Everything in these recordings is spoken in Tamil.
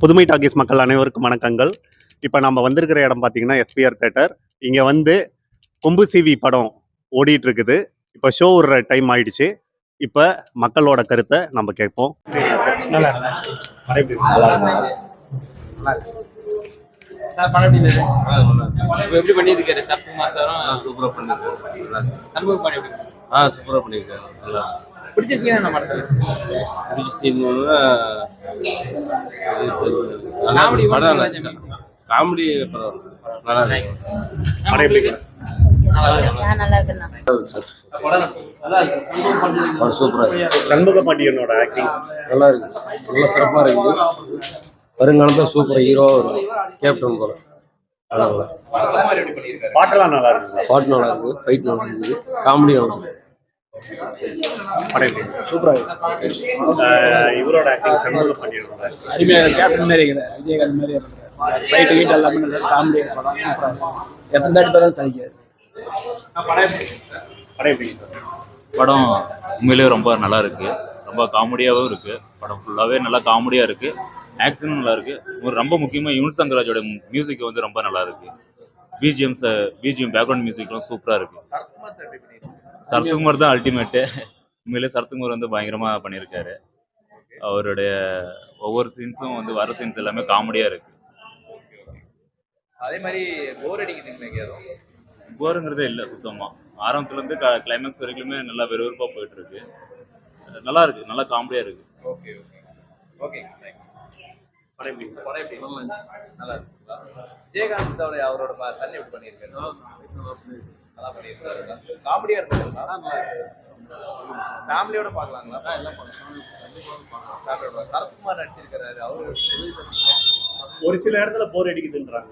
புதுமை டாக்கீஸ் மக்கள் அனைவருக்கும் வணக்கங்கள். இப்போ நம்ம வந்திருக்கிற இடம் பார்த்தீங்கன்னா எஸ்பிஆர் தேட்டர். இங்கே வந்து கொம்பு சிவி படம் ஓடிட்டு இருக்குது. இப்போ ஷோ ஒரு டைம் ஆயிடுச்சு. இப்போ மக்களோட கருத்தை நம்ம கேட்போம். எப்படி பண்ணியிருக்காரு சரத்குமார் சாரும்? சூப்பரா பண்ணிருக்காரு. சண்முக பாண்டி எப்படி? சூப்பரா பண்ணிருக்காரு. நல்லா பிடிச்ச சீன் என்ன படத்துல? பிடிச்ச சீன் காமெடி காமெடி நல்லா இருக்கு. சூப்பரா இருக்கு. சண்முக பாண்டியனோட ஆக்டிங் நல்லா இருக்கு. நல்லா சிறப்பா இருக்குது. வருங்காலத்துல சூப்பர் ஹீரோவா வரும். கேப்டன் போல பாட்டெல்லாம் நல்லா இருக்கு. பாட்டு நல்லா இருக்கு. ஃபைட் நல்லா இருக்குது. காமெடி நல்லா இருக்கு. சூப்பரா இருக்கு. இவரோட ஆக்டிங் சண்முக பாண்டியனோட அருமையாக கேப்டன் மாதிரி இருக்கிறார். விஜயகாந்த் மாதிரி இருக்கிறார். ஃபைட்டு கீட்டு எல்லாமே நல்லா காமெடியாக படம் சூப்பராக இருக்கும். எத்தனை தாட்டி பார்த்தாலும் சலிக்காது. படம் உண்மையிலேயே ரொம்ப நல்லா இருக்கு. ரொம்ப காமெடியாகவும் இருக்கு. படம் ஃபுல்லாகவே நல்லா காமெடியாக இருக்கு. ஆக்ஷனும் நல்லா இருக்கு. ஒரு ரொம்ப முக்கியமாக யுவன் சங்கர் ராஜோட மியூசிக் வந்து ரொம்ப நல்லா இருக்கு. பிஜிஎம் பேக்ரவுண்ட் மியூசிக்லாம் சூப்பராக இருக்கு. சரத்குமார் தான் அல்டிமேட்டு. உண்மையிலேயே சரத்குமார் வந்து பயங்கரமாக பண்ணியிருக்காரு. அவருடைய ஒவ்வொரு சீன்ஸும் வந்து வர சீன்ஸ் எல்லாமே காமெடியாக இருக்கு. அதே மாதிரி போர் அடிக்குதுங்களா? போருங்கிறதே இல்லை சுத்தமாக. ஆரம்பத்துலேருந்து கிளைமேக்ஸ் வரைக்குமே நல்லா விறுவிறுப்பாக போயிட்டு இருக்கு. நல்லா இருக்கு. நல்லா காமெடியாக இருக்கு. Okay okay okay. நல்லா இருக்கு. விஜயகாந்த் அவரோட சன் எப்படி பண்ணியிருக்காரு? நல்லா பண்ணியிருக்காரு. காமெடியா இருக்குங்களா? ஃபேமிலியோட பார்க்கலாங்களா? சரத்குமார் நடிச்சிருக்கிறாரு. அவரு ஒரு சில இடத்துல போர் அடிக்குதுன்றாங்க.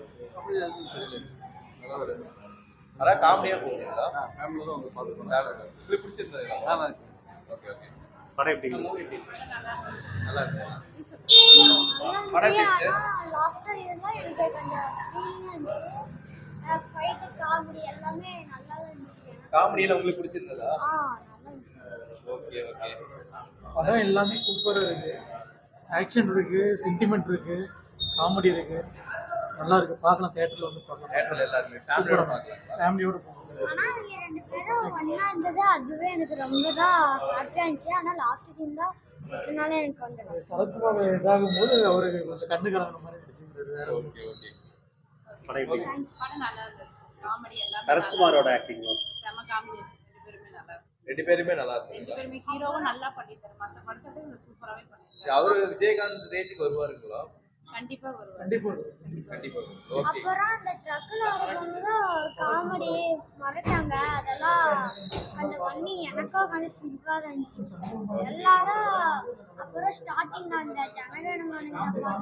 அதான் காமெடியா போகுதுங்களா? பிடிச்சிருந்தது. Okay okay. படம் எப்படி நல்லா இருக்கு. காமெடியில உங்களுக்கு பிடிச்சிருந்ததா? Okay okay. படம் எல்லாமே சூப்பராக இருக்குது. ஆக்ஷன் இருக்குது, சென்டிமெண்ட் இருக்குது, காமெடி இருக்குது. நல்லா இருக்குது. பார்க்கலாம். தேட்டரில் வந்து பார்க்கலாம். தேட்டரில் எல்லாருமே ஃபேமிலியோட பார்க்கலாம். ஃபேமிலியோட போகணும். அதுவே எனக்கு ரொம்ப தான் ஹாப்பியாக இருந்துச்சு. ஆனால் லாஸ்ட் சீன் தான் சுற்றினாலே எனக்கு வந்து சரத்குமார் இதாகும் போது அவருக்கு கொஞ்சம் கண்ணு கலங்கின மாதிரி நடிச்சுங்கிறது வேற. Okay okay. சரத்குமாரோட ஆக்டிங் ரெண்டு பேருமே நல்லா இருக்கு. அவரு விஜயகாந்த் ரேஞ்சுக்கு வருவாருங்களா? கண்டிப்பா கண்டிப்பா. அப்புறம் அந்த ட்ரக்ல வரும்போது காமெடி மறட்டாங்க. அதெல்லாம் அந்த பண்ணி எனக்கும் கொஞ்சம் சிம்பிளாக இருந்துச்சு எல்லாரும். அப்புறம் ஸ்டார்டிங் அந்த ஜனகணமன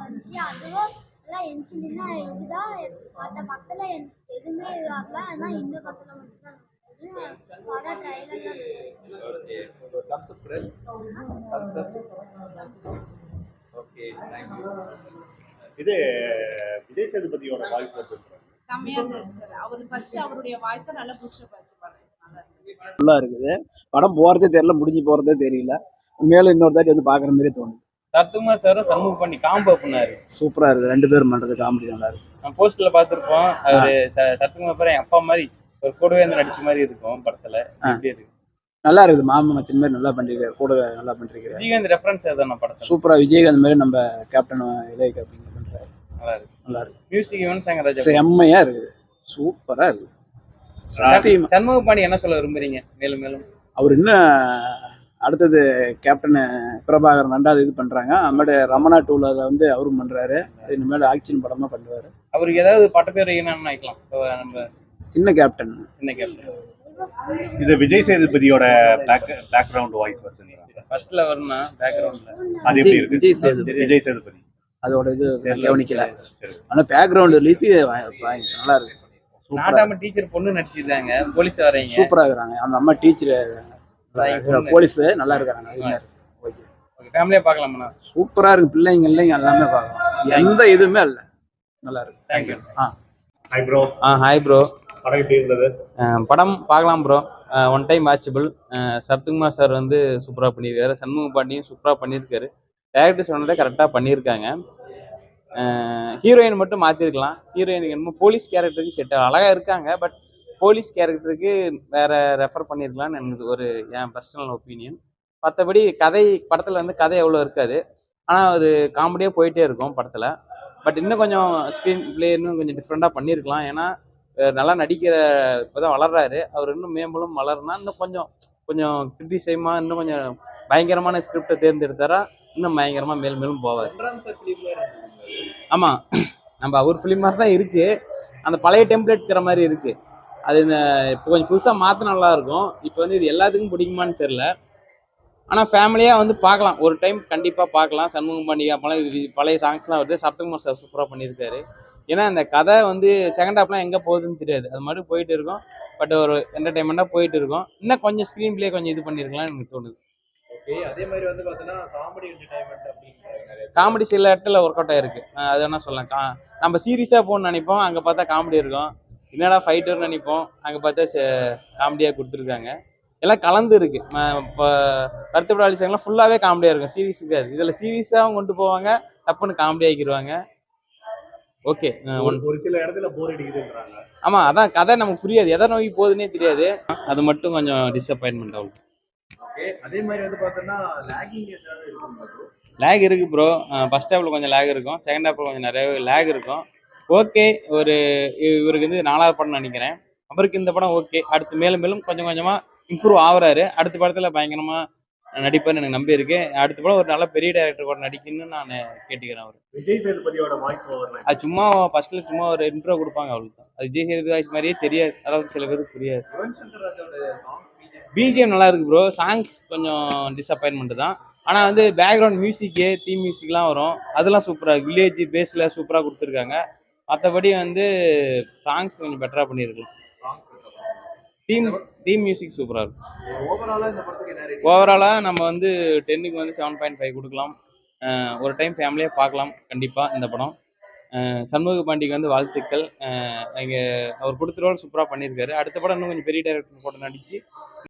வந்துச்சு. அதுவும் எல்லாம் எரிச்சுன்னா இதுதான் மற்ற பக்கத்தில் எதுவுமே இதாகல. ஆனால் இந்த பக்கத்தில் மட்டும்தான் படம் ட்ரைலர். Okay thank you. இது விஜய் சேதுபதியோட வாய்ஸ் செம்மையா இருந்தது சார். அவர் ஃபர்ஸ்ட் அவருடைய வாய்ஸை நல்லா பூஸ்டப் ஆச்சு. படம் நல்லா இருக்கு. ஃபுல்லா இருக்குது. படம் போறதே தெரியல, முடிஞ்சு போறதே தெரியல. மேலும் இன்னொரு தாட்டி வந்து பாக்குற மாதிரி தோணுது. சரத்குமார் சாரும் சண்முக பாண்டி காம்போ பண்ணாரு. சூப்பரா இருக்கு. ரெண்டு பேரும் பண்றது காமெடி நல்லா இருக்கு. நம்ம போஸ்டர்ல பாத்துருப்போம். அவரு சரத்குமார் பேர் என் அப்பா மாதிரி ஒரு கூடவே வந்து நடிச்ச மாதிரி இருக்கும் படத்துல. எப்படி இருக்கு? நல்லா இருக்குது. மாமா மச்சின் மாதிரி நல்லா பண்ணிருக்காரு. கூடவே நல்லா பண்ணிருக்காரு. விஜயகாந்த் ரெஃபரன்ஸ் அதான் படத்துல சூப்பரா. விஜயகாந்த் மாதிரி நம்ம கேப்டன் இளைய கேப்டன் பண்றாரு. நல்லா இருக்கு. நல்லா இருக்கு. மியூசிக் யுவன் சங்கர் ராஜா செம்மையா இருக்குது. சூப்பரா இருக்கு. சண்முக பாண்டி என்ன சொல்ல விரும்புறீங்க? மேலும் மேலும் அவர் இன்னும் அடுத்தது கேப்டன் பிரபாகரன் ரெண்டாவது இது பண்றாங்க. அம்மாடி ரமணா டூல வந்து அவரும் பண்றாரு. இனிமேல் ஆக்ஷன் படமா பண்ணுவாரு. அவருக்கு ஏதாவது பட்டப்பேர் என்னன்னு நினைக்கலாம். நம்ம சின்ன கேப்டன். இது விஜய் சேதுபதியோட பேக்ரவுண்ட் வாய்ஸ் வருதுங்களா? ஃபர்ஸ்ட்ல வரணும்னா பேக்ரவுண்ட்ல அது எப்படி இருக்கு? விஜய் சேதுபதி அதோட இது கவனிக்கல. ஆனா பேக்ரவுண்ட் ரிலீஸ் நல்லா இருக்கு. நாட்டாம டீச்சர் பொண்ணு நடிச்சிருக்காங்க. போலீஸ் வரீங்க. சூப்பரா இருக்காங்க. அந்த அம்மா டீச்சர் போலீஸ் நல்லா இருக்காங்க. Okay okay. ஃபேமிலியா பார்க்கலாமா? சூப்பரா இருக்கு. பிள்ளைங்க இல்லைங்க எல்லாமே பார்க்கலாம். எந்த இதுவுமே இல்ல. நல்லா இருக்கு. Thank you. Hi bro. Hi bro. படம் எப்படி இருந்தது? படம் பார்க்கலாம் bro. One time watchable. Sarathkumar sir வந்து சூப்பராக பண்ணியிருக்காரு. சண்முக பாண்டியும் சூப்பராக பண்ணியிருக்காரு. டேரக்டர் சொன்னதே கரெக்டாக பண்ணியிருக்காங்க. ஹீரோயின் மட்டும் மாற்றிருக்கலாம். ஹீரோயினுக்கு என்னமோ போலீஸ் கேரக்டருக்கு செட் அழகாக இருக்காங்க, பட் போலீஸ் கேரக்டருக்கு வேற ரெஃபர் பண்ணியிருக்கலாம்னு எனக்கு ஒரு என் பர்சனல் ஒப்பீனியன். மற்றபடி படத்தில் வந்து கதை எவ்வளோ இருக்காது, ஆனால் ஒரு காமெடியாக போயிட்டே இருக்கும் படத்தில். பட் இன்னும் கொஞ்சம் ஸ்க்ரீன் பிளே இன்னும் கொஞ்சம் டிஃப்ரெண்ட்டாக பண்ணியிருக்கலாம். ஏன்னா நல்லா நடிக்கிற இப்போதான் வளர்றாரு அவர். இன்னும் மேம்படும் வளருனா இன்னும் கொஞ்சம் கொஞ்சம் கிரிட்டிசைமாக இன்னும் கொஞ்சம் பயங்கரமான ஸ்கிரிப்டை தேர்ந்தெடுத்தாரா இன்னும் பயங்கரமாக மேலும் மேலும் போவார். ஆமாம், நம்ம அவர் ஃபிலிம் மாதிரி தான் இருக்குது. அந்த பழைய டெம்ப்ளேட் இருக்கிற மாதிரி இருக்குது. அது இப்போ கொஞ்சம் புதுசாக மாற்ற நல்லா இருக்கும். இப்போ வந்து இது எல்லாத்துக்கும் பிடிக்குமான்னு தெரில. ஆனால் ஃபேமிலியாக வந்து பார்க்கலாம், ஒரு டைம் கண்டிப்பாக பார்க்கலாம். சண்முகம் பாண்டிய பழைய சாங்ஸ்லாம் வருது. சரத்குமார் சார் சூப்பராக பண்ணியிருக்காரு. ஏன்னா அந்த கதை வந்து செகண்ட் ஹாஃப்லாம் எங்கே போகுதுன்னு தெரியாது, அது மாதிரி போயிட்டு இருக்கும். பட் ஒரு என்டர்டைன்மெண்ட்டாக போயிட்டு இருக்கும். இன்னும் கொஞ்சம் ஸ்க்ரீன் பிளே கொஞ்சம் இது பண்ணியிருக்கலாம்னு எனக்கு தோணுது. ஓகே, அதே மாதிரி வந்து பார்த்தீங்கன்னா காமெடி என்டர்டைன்மெண்ட் அப்படின்னு காமெடி சில இடத்துல ஒர்க் அவுட் ஆயிருக்கு, அது வேணா சொல்லலாம். நம்ம சீரியஸாக போகணும்னு நினைப்போம், அங்கே பார்த்தா காமெடி இருக்கும். என்னடா ஃபைட்டர்னு நினைப்போம், அங்கே பார்த்தா காமெடியாக கொடுத்துருக்காங்க. எல்லாம் கலந்து இருக்கு. இப்போ கருத்துப்படாளி சாங்லாம் ஃபுல்லாகவே காமெடியாக இருக்கும், சீரியஸ் இருக்காது. இதில் சீரியஸாகவும் கொண்டு போவாங்க, தப்புன்னு காமெடி ஆக்கிடுவாங்க. ஓகே, ஒரு சில இடத்துல போர் அடிக்குதுன்றாங்க. ஆமாம், அதான் கதை நமக்கு புரியாது, எதை நோக்கி போகுதுன்னே தெரியாது. அது மட்டும் கொஞ்சம் டிசப்பாயின்மெண்ட் ஆகும். ஓகே, அதே மாதிரி வந்து பார்த்தோன்னா லேகிங் ஏதாவது இருக்கும். லேக் இருக்குது ப்ரோ. ஃபர்ஸ்ட் ஹாஃபில் கொஞ்சம் லேக் இருக்கும், செகண்ட் ஹாஃபில் கொஞ்சம் நிறைய லேக் இருக்கும். ஓகே, இவருக்கு வந்து 4வது படம் நினைக்கிறேன். அவருக்கு இந்த படம் ஓகே. அடுத்து மேலும் மேலும் கொஞ்சம் கொஞ்சமாக இம்ப்ரூவ் ஆகுறாரு. அடுத்த படத்தில் பயங்கரமாக நடிப்பார்னு எனக்கு நம்பி இருக்கு. அடுத்த படம் ஒரு நல்ல பெரிய டைரக்டர் கூட நடிக்கணும்னு நான் கேட்டுக்கிறேன். அவர் விஜய் சேதுபதியோட வாய்ஸ் ஓவர் அது சும்மா ஃபர்ஸ்ட்ல சும்மா ஒரு இன்ட்ரோ கொடுப்பாங்க, அவ்வளோதான். அது விஜய் சேதுபதி வாய்ஸ் மாதிரியே தெரியாது, அதாவது சில பேருக்கு புரியாது. யுவன் சங்கர் ராஜாவோட சாங்ஸ் பிஜிஎம் நல்லா இருக்கு ப்ரோ. சாங்ஸ் கொஞ்சம் டிசப்பாயின்மெண்ட் தான். ஆனால் வந்து பேக்ரவுண்ட் மியூசிக்கு தீம் மியூசிக்லாம் வரும், அதெல்லாம் சூப்பராக இருக்கு. வில்லேஜ் பேஸில் சூப்பராக கொடுத்துருக்காங்க. மற்றபடி வந்து சாங்ஸ் கொஞ்சம் பெட்டராக பண்ணியிருக்கலாம். தீம் மியூசிக் சூப்பராக இருக்கும். ஓவராலாக இந்த படத்துக்கு என்ன ரேட்டிங்? ஓவராலாக நம்ம வந்து 10க்கு வந்து 7.5 கொடுக்கலாம். ஒரு டைம் ஃபேமிலியாக பார்க்கலாம் கண்டிப்பாக இந்த படம். சண்முக பாண்டிக்கு வந்து வாழ்த்துக்கள். இங்கே அவர் கொடுத்த ரோல் சூப்பராக பண்ணியிருக்காரு. அடுத்த படம் இன்னும் கொஞ்சம் பெரிய டைரக்டர் போட்டு நடித்து